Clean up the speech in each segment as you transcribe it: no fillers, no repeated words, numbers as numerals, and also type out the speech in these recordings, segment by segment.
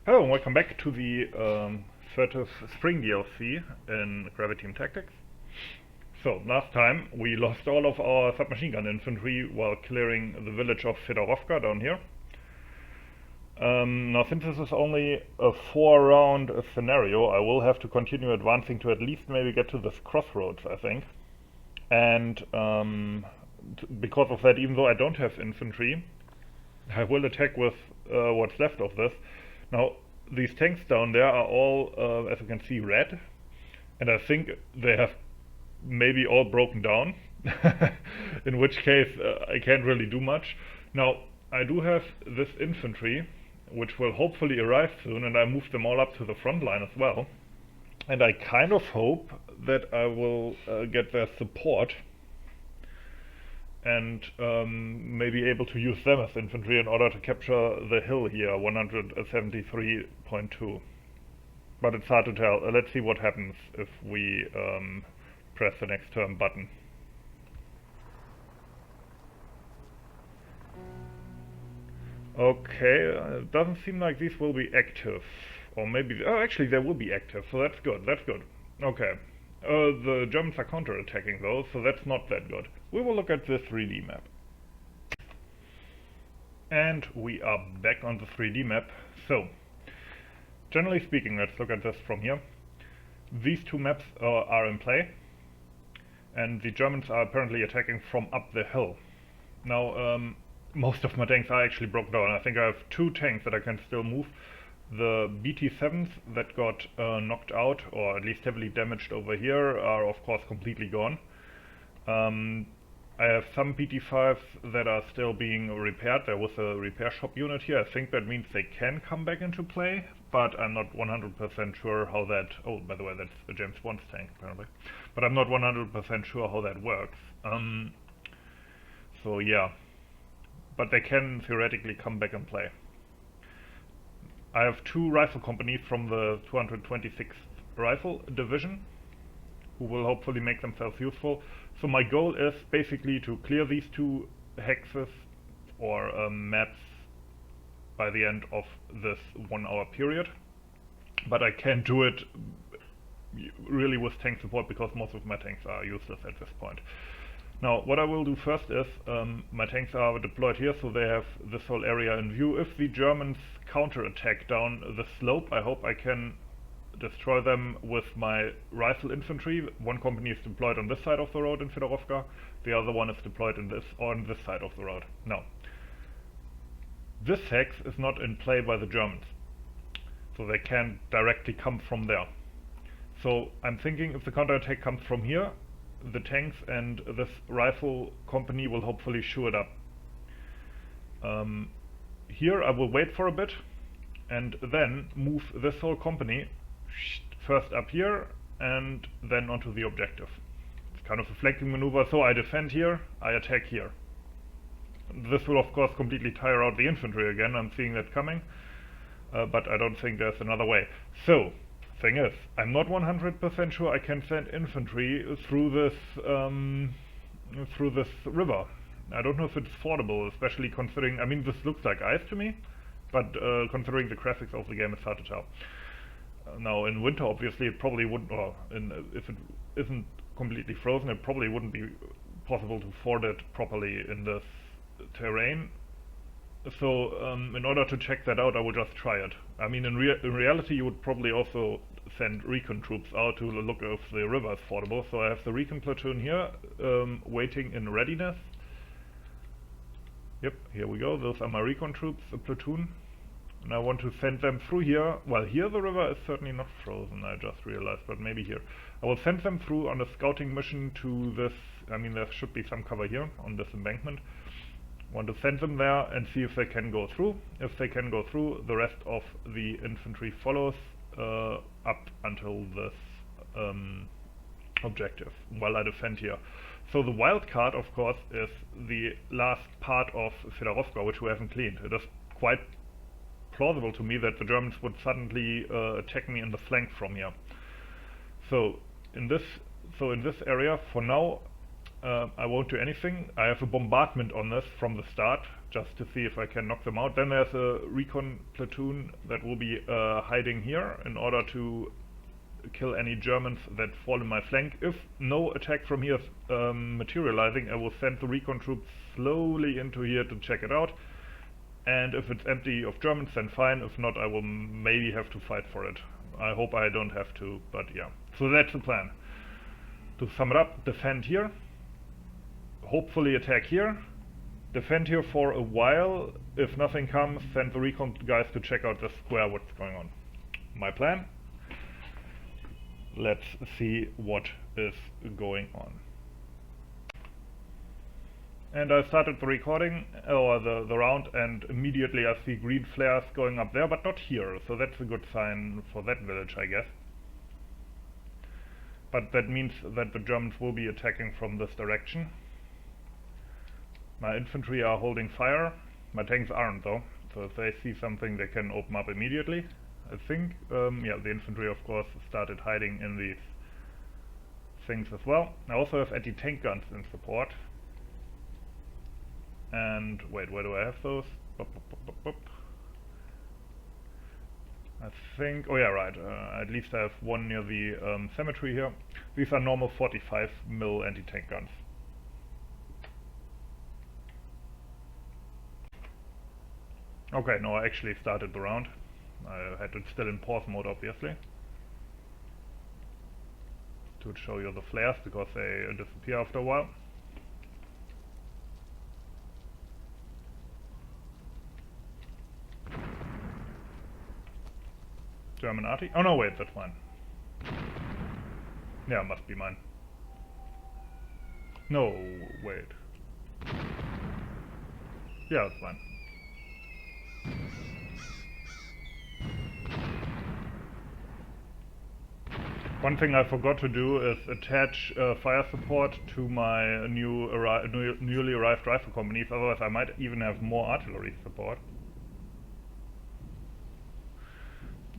Hello and welcome back to the Furtive Spring DLC in Graviteam Tactics. So, last time we lost all of our submachine gun infantry while clearing the village of Federovka down here. Now, since this is only a 4-round scenario, I will have to continue advancing to at least maybe get to this crossroads, I think. And because of that, even though I don't have infantry, I will attack with what's left of this. Now, these tanks down there are all, as you can see, red, and I think they have maybe all broken down, in which case I can't really do much. Now, I do have this infantry, which will hopefully arrive soon, and I moved them all up to the front line as well. And I kind of hope that I will get their support and maybe able to use them as infantry in order to capture the hill here, 173.2. But it's hard to tell. Let's see what happens if we press the next turn button. Okay, it doesn't seem like these will be active. Or maybe... oh, actually they will be active, so that's good, that's good. Okay. The Germans are counter-attacking though, so that's not that good. We will look at the 3D map. And we are back on the 3D map. So, generally speaking, let's look at this from here. These two maps are in play, and the Germans are apparently attacking from up the hill. Now, most of my tanks are actually broken down. I think I have 2 tanks that I can still move. The BT-7s that got knocked out, or at least heavily damaged over here, are of course completely gone. I have some BT-5s that are still being repaired. There was a repair shop unit here. I think that means they can come back into play, but I'm not 100% sure how that... oh, by the way, that's a James Bond's tank, apparently. But I'm not 100% sure how that works. So yeah. But they can theoretically come back and play. I have 2 rifle companies from the 226th Rifle Division, who will hopefully make themselves useful. So my goal is basically to clear these 2 hexes or maps by the end of this 1-hour period. But I can't do it really with tank support because most of my tanks are useless at this point. Now, what I will do first is, my tanks are deployed here, so they have this whole area in view. If the Germans counter-attack down the slope, I hope I can destroy them with my rifle infantry. One company is deployed on this side of the road in Federovka, the other one is deployed on this side of the road. Now, this hex is not in play by the Germans, so they can't directly come from there. So I'm thinking if the counter-attack comes from here, the tanks and this rifle company will hopefully shoo it up. Here I will wait for a bit and then move this whole company first up here and then onto the objective. It's kind of a flanking maneuver, so I defend here, I attack here. This will of course completely tire out the infantry again, I'm seeing that coming, but I don't think there's another way. So, thing is, I'm not 100% sure I can send infantry through this river. I don't know if it's fordable, especially considering, I mean, this looks like ice to me, but considering the graphics of the game, it's hard to tell. Now, in winter, obviously, it probably wouldn't, or if it isn't completely frozen, it probably wouldn't be possible to ford it properly in this terrain. So, in order to check that out, I would just try it. I mean, in reality, you would probably also send recon troops out to look if the river is fordable. So I have the recon platoon here, waiting in readiness. Yep, here we go. Those are my recon troops, a platoon. And I want to send them through here. Well, here the river is certainly not frozen, I just realized, but maybe here. I will send them through on a scouting mission to this... I mean, there should be some cover here on this embankment. Want to send them there and see if they can go through. If they can go through, the rest of the infantry follows up until this objective, while I defend here. So the wild card, of course, is the last part of Federovka, which we haven't cleaned. It is quite plausible to me that the Germans would suddenly attack me in the flank from here. So in this area, for now, I won't do anything. I have a bombardment on this from the start, just to see if I can knock them out. Then there's a recon platoon that will be hiding here in order to kill any Germans that fall in my flank. If no attack from here is materializing, I will send the recon troops slowly into here to check it out. And if it's empty of Germans, then fine. If not, I will maybe have to fight for it. I hope I don't have to, but yeah. So that's the plan. To sum it up, defend here, hopefully attack here, defend here for a while. If nothing comes, send the recon guys to check out the square what's going on. My plan. Let's see what is going on. And I started the recording, or the round, and immediately I see green flares going up there, but not here, so that's a good sign for that village, I guess. But that means that the Germans will be attacking from this direction. My infantry are holding fire, my tanks aren't though, so if they see something they can open up immediately, I think. Yeah, the infantry of course started hiding in these things as well. I also have anti-tank guns in support. And wait, where do I have those? I think, oh yeah, right, at least I have one near the cemetery here. These are normal 45mm anti-tank guns. Okay, no, I actually started the round. I had it still in pause mode, obviously, to show you the flares, because they disappear after a while. German arty? Oh no, wait, that's mine. Yeah, must be mine. No, wait. Yeah, it's mine. One thing I forgot to do is attach fire support to my newly arrived rifle companies, otherwise I might even have more artillery support.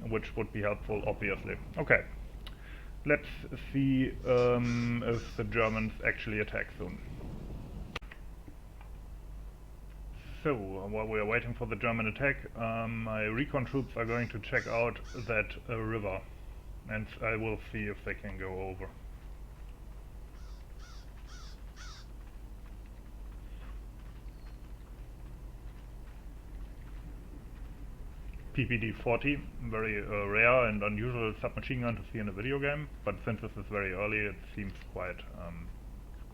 Which would be helpful, obviously. Okay, let's see if the Germans actually attack soon. So, while we are waiting for the German attack, my recon troops are going to check out that river, and I will see if they can go over. PPD-40, very rare and unusual submachine gun to see in a video game, but since this is very early it seems quite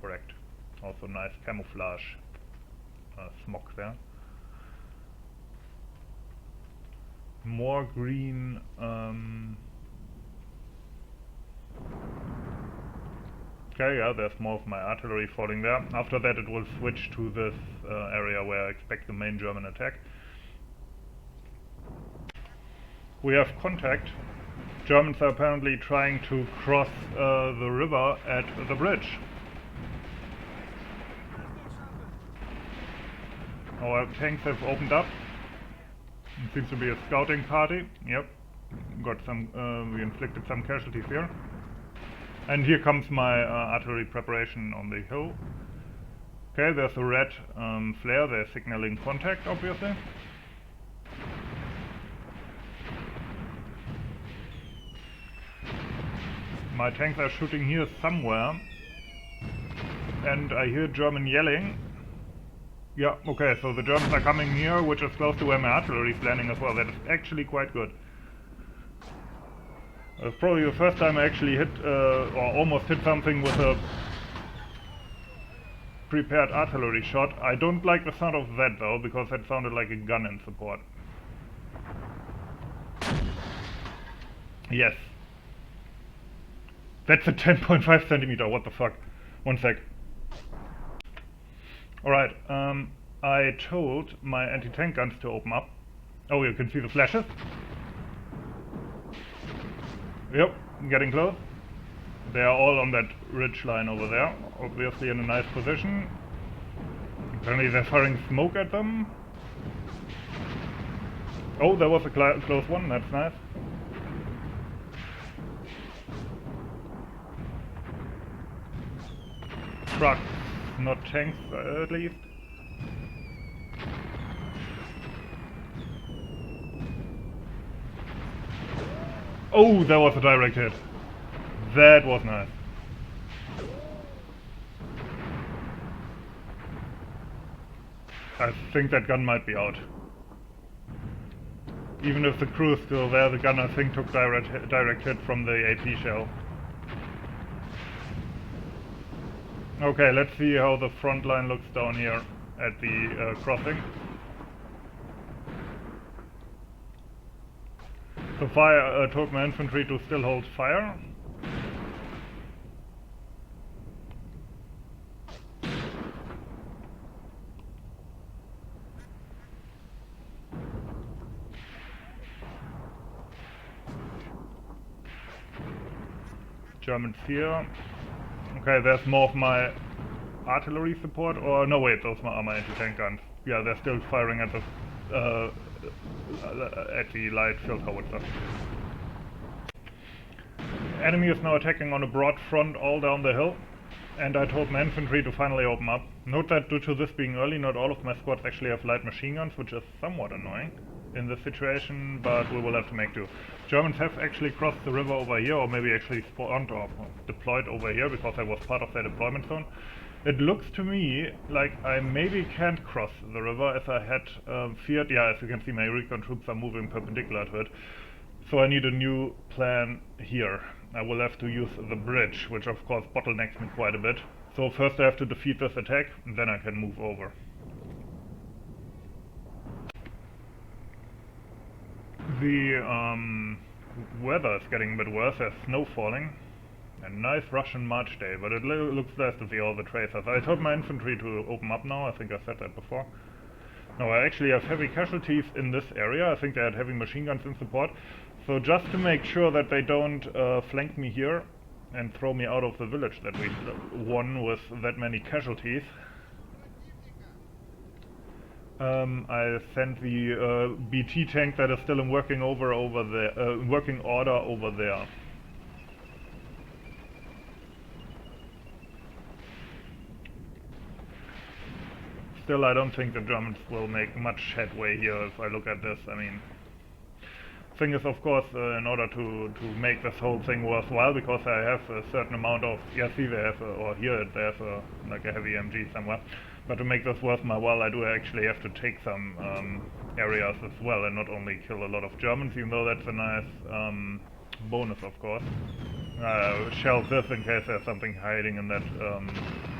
correct. Also nice camouflage smoke there. More green okay, yeah, there's more of my artillery falling there. After that it will switch to this area where I expect the main German attack. We have contact. Germans are apparently trying to cross the river at the bridge. Our tanks have opened up. It seems to be a scouting party. Yep, got some. We inflicted some casualties here. And here comes my artillery preparation on the hill. Okay, there's a red flare. They're signaling contact, obviously. My tanks are shooting here somewhere, and I hear German yelling. Yeah, okay, so the Germans are coming here, which is close to where my artillery is landing as well. That is actually quite good. It's probably the first time I actually hit, or almost hit something with a prepared artillery shot. I don't like the sound of that though, because that sounded like a gun in support. Yes. That's a 10.5 centimeter, what the fuck. One sec. Alright, I told my anti-tank guns to open up. Oh, you can see the flashes. Yep, getting close. They are all on that ridge line over there, obviously in a nice position. Apparently they're firing smoke at them. Oh, there was a close one, that's nice. Trucks, not tanks at least. Oh, that was a direct hit. That was nice. I think that gun might be out. Even if the crew is still there, the gun I think took direct hit from the AP shell. Okay, let's see how the front line looks down here at the crossing. So fire, told my infantry to still hold fire. Germans here. Okay, there's more of my artillery support, or no wait, those are my anti-tank guns. Yeah, they're still firing at the light field howitzer. Enemy is now attacking on a broad front all down the hill, and I told my infantry to finally open up. Note that due to this being early, not all of my squads actually have light machine guns, which is somewhat annoying in this situation, but we will have to make do. Germans have actually crossed the river over here, or maybe actually spawned or deployed over here, because I was part of their deployment zone. It looks to me like I maybe can't cross the river as I had feared. Yeah, as you can see, my recon troops are moving perpendicular to it. So I need a new plan here. I will have to use the bridge, which of course bottlenecks me quite a bit. So first I have to defeat this attack, and then I can move over. The weather is getting a bit worse. There's snow falling. A nice Russian March day, but it looks nice to see all the tracers. I told my infantry to open up now. I think I said that before. No, I actually have heavy casualties in this area. I think they had heavy machine guns in support. So just to make sure that they don't flank me here and throw me out of the village that we won with that many casualties, I sent the BT tank that is still in working order over there. Still, I don't think the Germans will make much headway here if I look at this. I mean, thing is, of course, in order to make this whole thing worthwhile, because I have a certain amount of, yeah, see, they have, or here there's like a heavy MG somewhere. But to make this worth my while, I do actually have to take some areas as well, and not only kill a lot of Germans, even though that's a nice bonus, of course. Shell this in case there's something hiding in that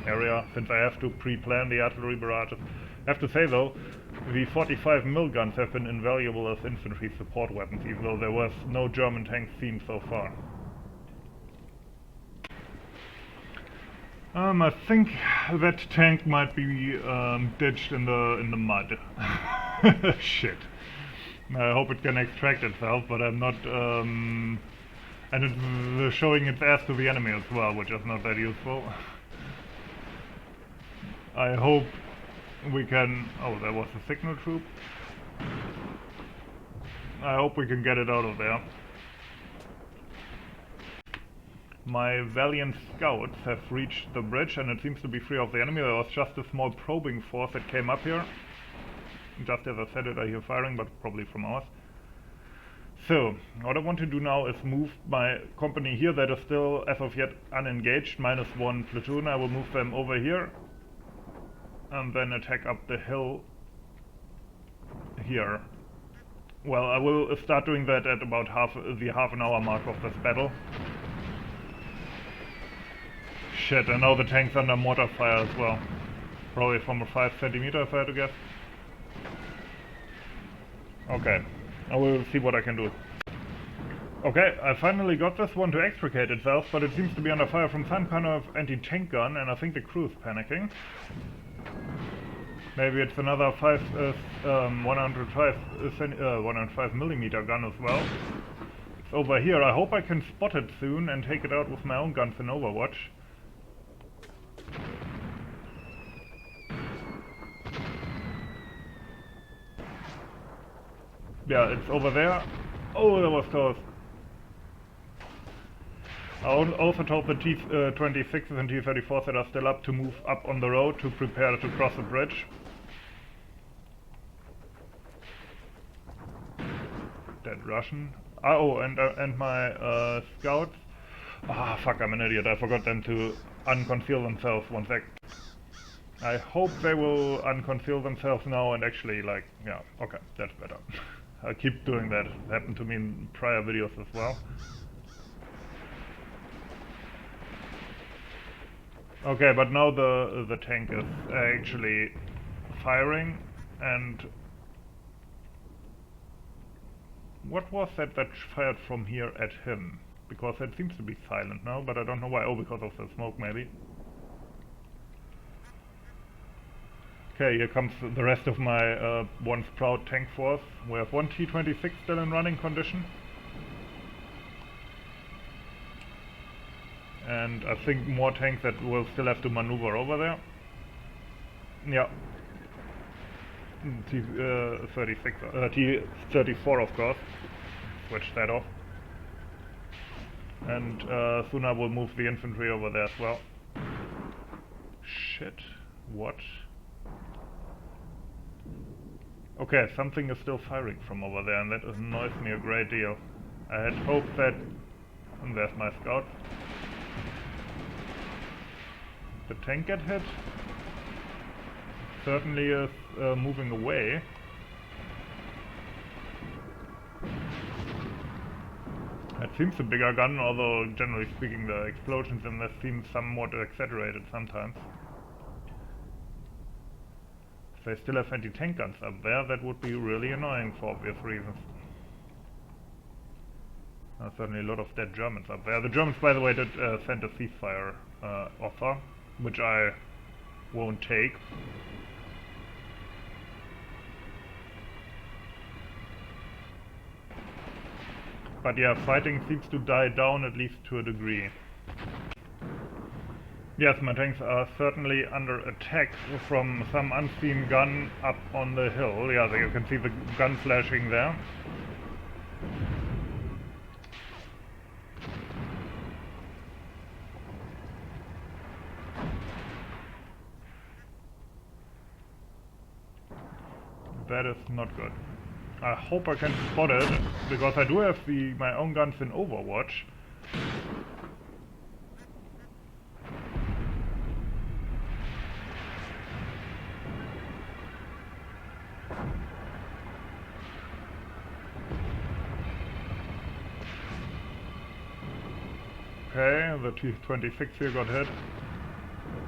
area, since I have to pre-plan the artillery barrages. I have to say though, the 45 mil guns have been invaluable as infantry support weapons, even though there was no German tanks seen so far. I think that tank might be ditched in the mud. Shit. I hope it can extract itself, but I'm not... and it's showing its ass to the enemy as well, which is not that useful. I hope we can... Oh, there was a signal troop. I hope we can get it out of there. My valiant scouts have reached the bridge, and it seems to be free of the enemy. There was just a small probing force that came up here. Just as I said it, I hear firing, but probably from ours. So, what I want to do now is move my company here that is still, as of yet, unengaged, -1 platoon. I will move them over here, and then attack up the hill here. Well, I will start doing that at about the half an hour mark of this battle. Shit, and now the tank's under mortar fire as well. Probably from a 5 centimeter if I had to guess. Okay, I will see what I can do. Okay, I finally got this one to extricate itself, but it seems to be under fire from some kind of anti-tank gun, and I think the crew is panicking. Maybe it's another 105 millimeter gun as well. It's over here. I hope I can spot it soon and take it out with my own guns in Overwatch. Yeah, it's over there. Oh, that was close. I also told the T-26s and T-34s that are still up to move up on the road to prepare to cross the bridge. Dead Russian. Oh, and my scouts. Ah, fuck! I'm an idiot. I forgot them to unconceal themselves. One sec. I hope they will unconceal themselves now and actually, like, yeah, okay, that's better. I keep doing that. It happened to me in prior videos as well. Okay, but now the tank is actually firing, and what was that fired from here at him? Because it seems to be silent now, but I don't know why. Oh, because of the smoke maybe. Okay, here comes the rest of my once proud tank force. We have one T-26 still in running condition. And I think more tanks that will still have to maneuver over there. Yeah. T-36, T-34 of course. Switch that off. And soon I will move the infantry over there as well. Shit. What? Okay, something is still firing from over there, and that annoys me a great deal. I had hoped that... And there's my scout. The tank get hit? Certainly is moving away. It seems a bigger gun, although generally speaking the explosions in this seem somewhat exaggerated sometimes. If they still have anti-tank guns up there, that would be really annoying for obvious reasons. Certainly a lot of dead Germans up there. The Germans, by the way, did send a ceasefire offer, which I won't take. But yeah, fighting seems to die down at least to a degree. Yes, my tanks are certainly under attack from some unseen gun up on the hill. Yeah, you can see the gun flashing there. That is not good. I hope I can spot it, because I do have my own guns in Overwatch. Okay, the T-26 here got hit.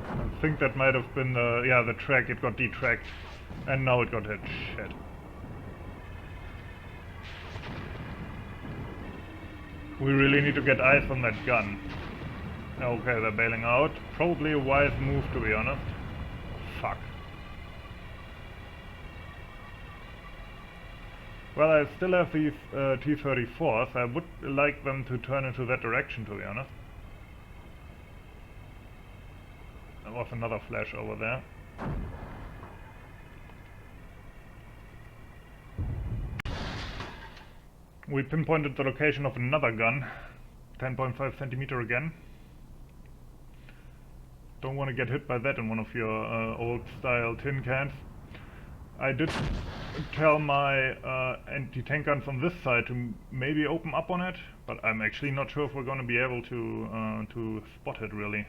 I think that might have been the track, it got detracked. And now it got hit. Shit. We really need to get eyes on that gun. Okay, they're bailing out. Probably a wise move, to be honest. Fuck. Well, I still have these T-34s. I would like them to turn into that direction, to be honest. There was another flash over there. We pinpointed the location of another gun. 10.5 centimeter again. Don't want to get hit by that in one of your old style tin cans. I did tell my anti-tank guns on this side to maybe open up on it, but I'm actually not sure if we're going to be able to spot it really.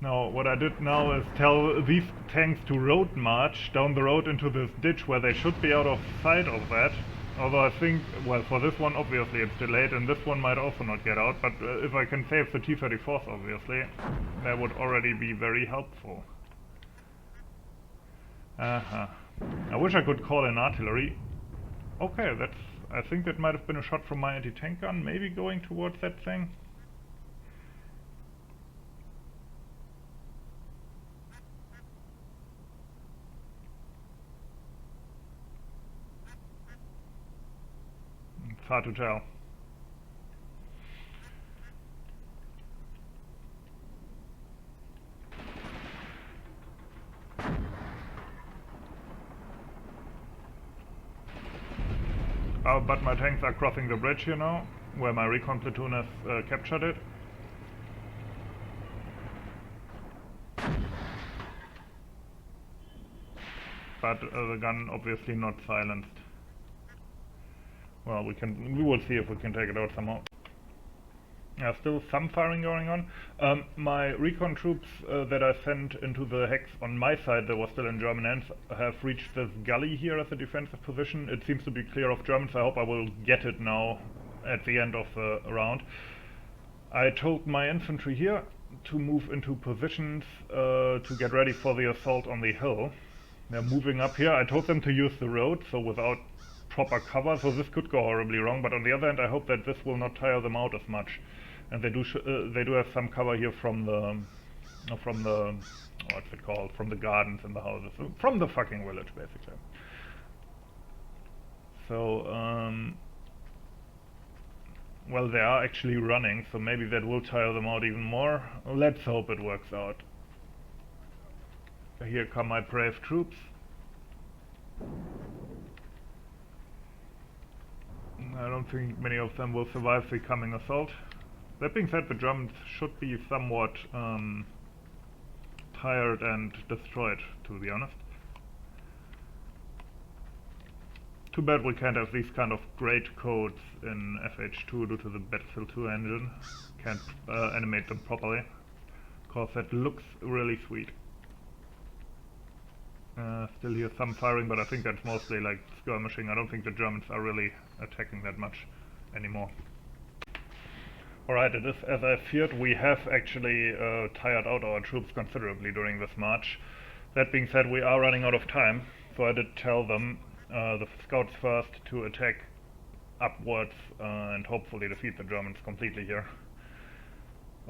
Now, what I did now is tell these tanks to road march down the road into this ditch where they should be out of sight of that. Although I think, well, for this one obviously it's delayed and this one might also not get out, but if I can save the T-34s obviously, that would already be very helpful. I wish I could call in artillery. Okay, I think that might have been a shot from my anti-tank gun, maybe going towards that thing. It's hard to tell. But my tanks are crossing the bridge here now, where my recon platoon has captured it. but the gun obviously not silenced. Well, we will see if we can take it out somehow. Still some firing going on. My recon troops that I sent into the hex on my side that was still in German hands have reached this gully here as a defensive position. It seems to be clear of Germans. I hope I will get it now at the end of the round. I told my infantry here to move into positions to get ready for the assault on the hill. They're moving up here. I told them to use the road, so without proper cover, so this could go horribly wrong, but on the other hand I hope that this will not tire them out as much. And they do have some cover here from the what's it called, from the gardens and the houses, from the fucking village basically. So well, they are actually running, so maybe that will tire them out even more. Let's hope it works out. Here come my brave troops. I don't think many of them will survive the coming assault. That being said, the Germans should be somewhat tired and destroyed, to be honest. Too bad we can't have these kind of great codes in FH2 due to the Battlefield 2 engine. Can't animate them properly, cause that looks really sweet. Still hear some firing, but I think that's mostly like skirmishing. I don't think the Germans are really attacking that much anymore. Alright, it is as I feared. We have actually tired out our troops considerably during this march. That being said, we are running out of time, so I did tell them, the scouts first, to attack upwards and hopefully defeat the Germans completely here.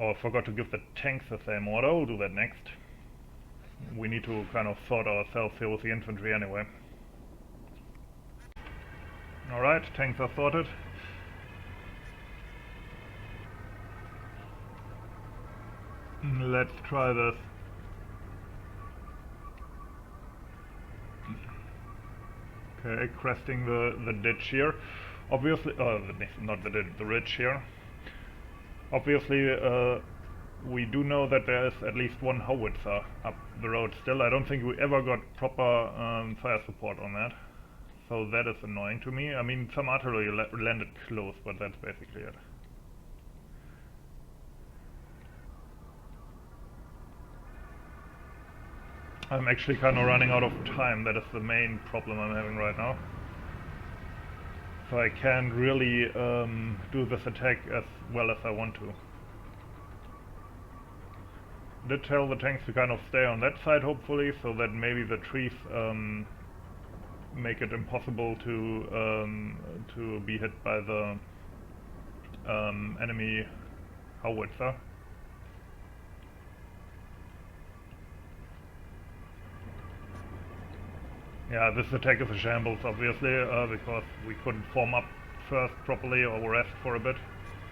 Oh, I forgot to give the tanks the same order. I'll do that next. We need to kind of sort ourselves here with the infantry anyway. Alright, tanks are sorted. Let's try this. Okay, cresting the ditch here. Obviously, not the ditch, the ridge here. Obviously, we do know that there is at least one howitzer up the road still. I don't think we ever got proper fire support on that. So that is annoying to me. I mean, some artillery landed close, but that's basically it. I'm actually kind of running out of time. That is the main problem I'm having right now. So I can't really do this attack as well as I want to. Did tell the tanks to kind of stay on that side hopefully, so that maybe the trees make it impossible to be hit by the enemy howitzer. Yeah, this attack is a shambles obviously, because we couldn't form up first properly or rest for a bit,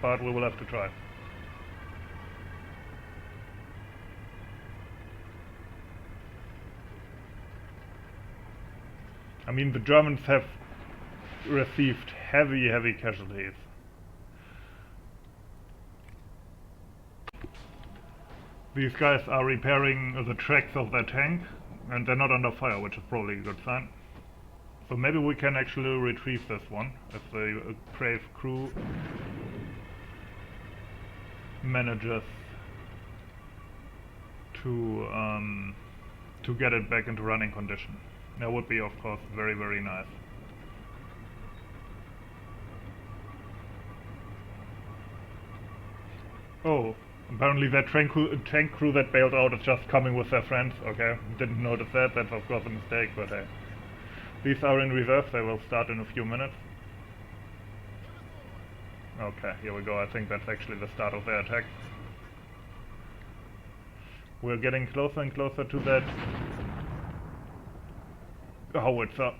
but we will have to try. I mean, the Germans have received heavy casualties. These guys are repairing the tracks of their tank, and they're not under fire, which is probably a good sign. So maybe we can actually retrieve this one, if the brave crew manages to get it back into running condition. That would be, of course, very nice. Oh, apparently that tank crew that bailed out is just coming with their friends. Okay, didn't notice that. That's of course a mistake, but hey. These are in reserve. They will start in a few minutes. Okay, here we go. I think that's actually the start of their attack. We're getting closer and closer to that howitzer.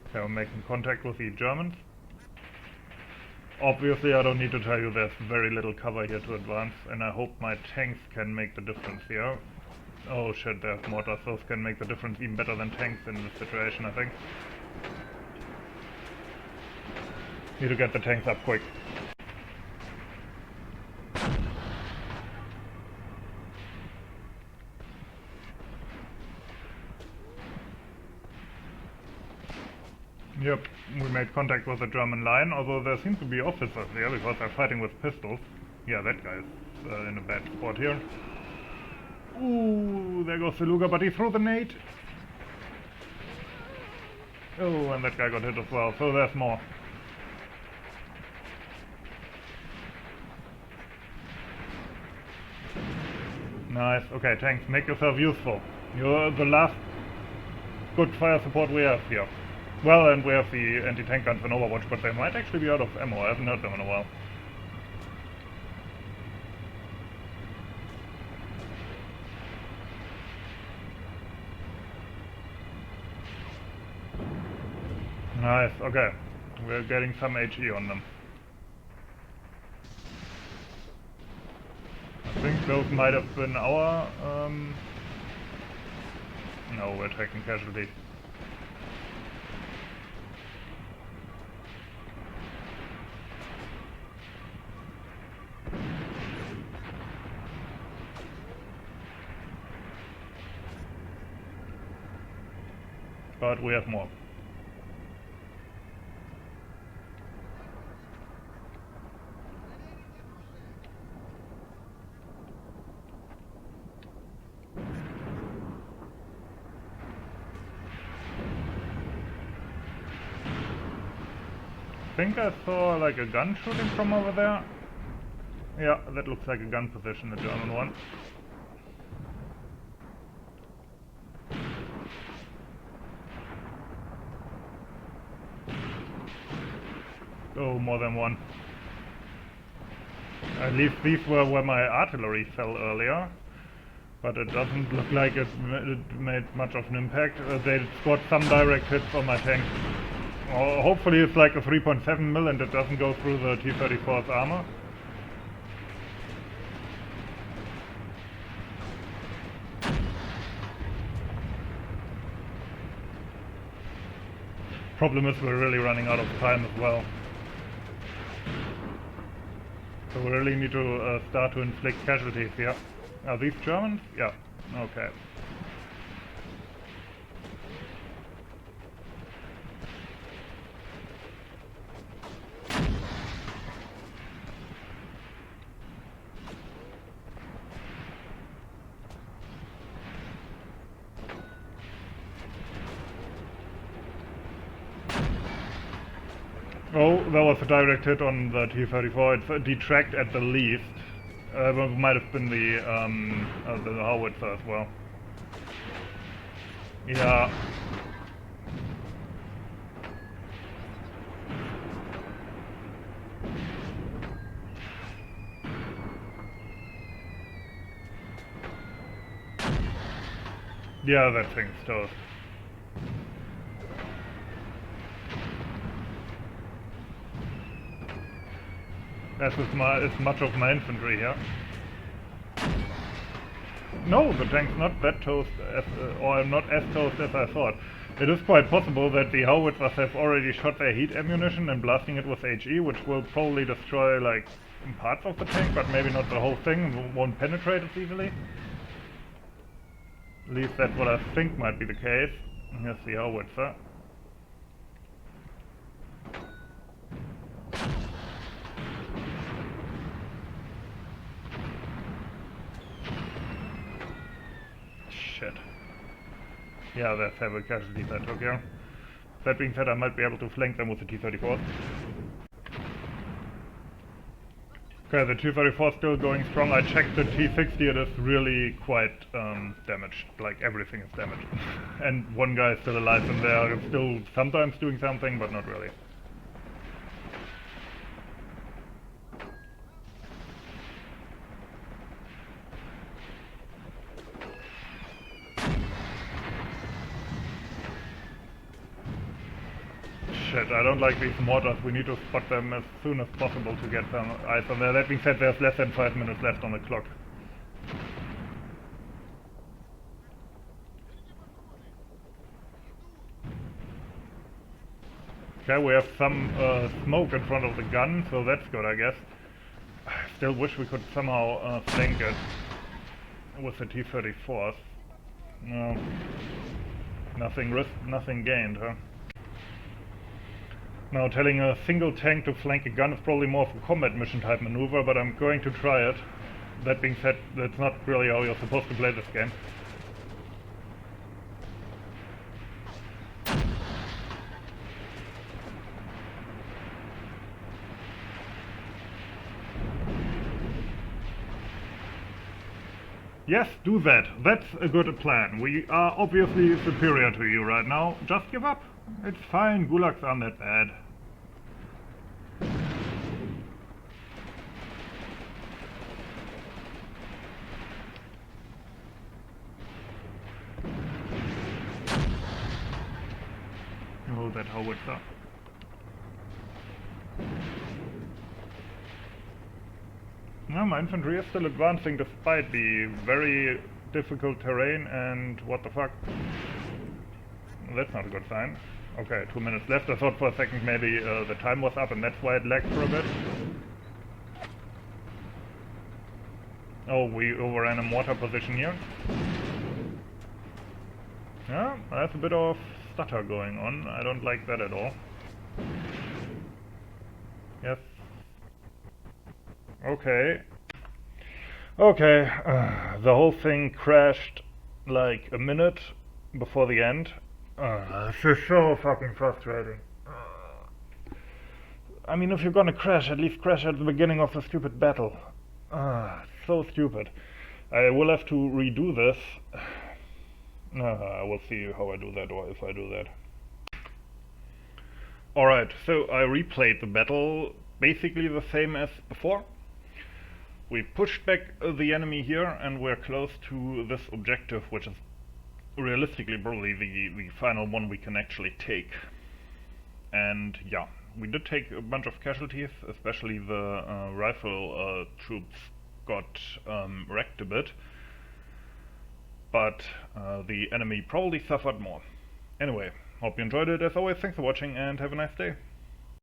Okay, we're making contact with the Germans. Obviously, I don't need to tell you there's very little cover here to advance, and I hope my tanks can make the difference here. Oh shit, there's mortars. Those can make the difference even better than tanks in this situation, I think. Need to get the tanks up quick. Yep, we made contact with the German line, although there seem to be officers there because they're fighting with pistols. Yeah, that guy's in a bad spot here. Ooh, there goes the Luger, but he threw the nade. Oh, and that guy got hit as well, so there's more. Nice, okay, tanks, make yourself useful. You're the last good fire support we have here. Well, and we have the anti-tank guns in Overwatch, but they might actually be out of ammo. I haven't heard them in a while. Nice, okay. We're getting some HE on them. I think those might have been our... No, we're taking casualties. But we have more. I think I saw like a gun shooting from over there. Yeah, that looks like a gun position, the German one. Oh, more than one. At least these were where my artillery fell earlier. But it doesn't look like it made much of an impact. They got some direct hits on my tank. Hopefully it's like a 3.7 mil and it doesn't go through the T-34's armor. Problem is we're really running out of time as well. So we really need to start to inflict casualties here. Are these Germans? Yeah. Okay. Oh, that was a direct hit on the T-34. It's a detract at the least. Might have been the howitzer as well. Yeah. Yeah, that thing's toast. That's as much of my infantry here. No, the tank's not that toast, or not as toast as I thought. It is quite possible that the howitzers have already shot their heat ammunition and blasting it with HE, which will probably destroy like parts of the tank, but maybe not the whole thing, won't penetrate as easily. At least that's what I think might be the case. Here's the howitzer. Shit. Yeah, that's heavy casualties I took here. That being said, I might be able to flank them with the T-34. Okay, the T-34 is still going strong. I checked the T-60, it is really quite damaged. Like, everything is damaged. And one guy is still alive in there, still sometimes doing something, but not really. Shit, I don't like these mortars. We need to spot them as soon as possible to get some eyes on there. That being said, there's less than 5 minutes left on the clock. Okay, we have some smoke in front of the gun, so that's good, I guess. I still wish we could somehow flank it with the T-34s. No. Nothing risked, nothing gained, huh? Now, telling a single tank to flank a gun is probably more of a combat mission type maneuver, but I'm going to try it. That being said, that's not really how you're supposed to play this game. Yes, do that. That's a good plan. We are obviously superior to you right now. Just give up. It's fine, gulags aren't that bad. Oh, that howitzer. No, my infantry is still advancing despite the very difficult terrain and what the fuck. That's not a good sign. Okay, 2 minutes left. I thought for a second maybe the time was up and that's why it lagged for a bit. Oh, we overran a mortar position here. Yeah, that's a bit of stutter going on. I don't like that at all. Yes. Okay. Okay, the whole thing crashed like a minute before the end. This is so fucking frustrating. I mean, if you're gonna crash, at least crash at the beginning of the stupid battle. So stupid. I will have to redo this. I will see how I do that, or if I do that. Alright, so I replayed the battle basically the same as before. We pushed back the enemy here and we're close to this objective, which is realistically probably the final one we can actually take. And yeah, we did take a bunch of casualties, especially the rifle troops got wrecked a bit. But the enemy probably suffered more. Anyway, hope you enjoyed it. As always, thanks for watching and have a nice day.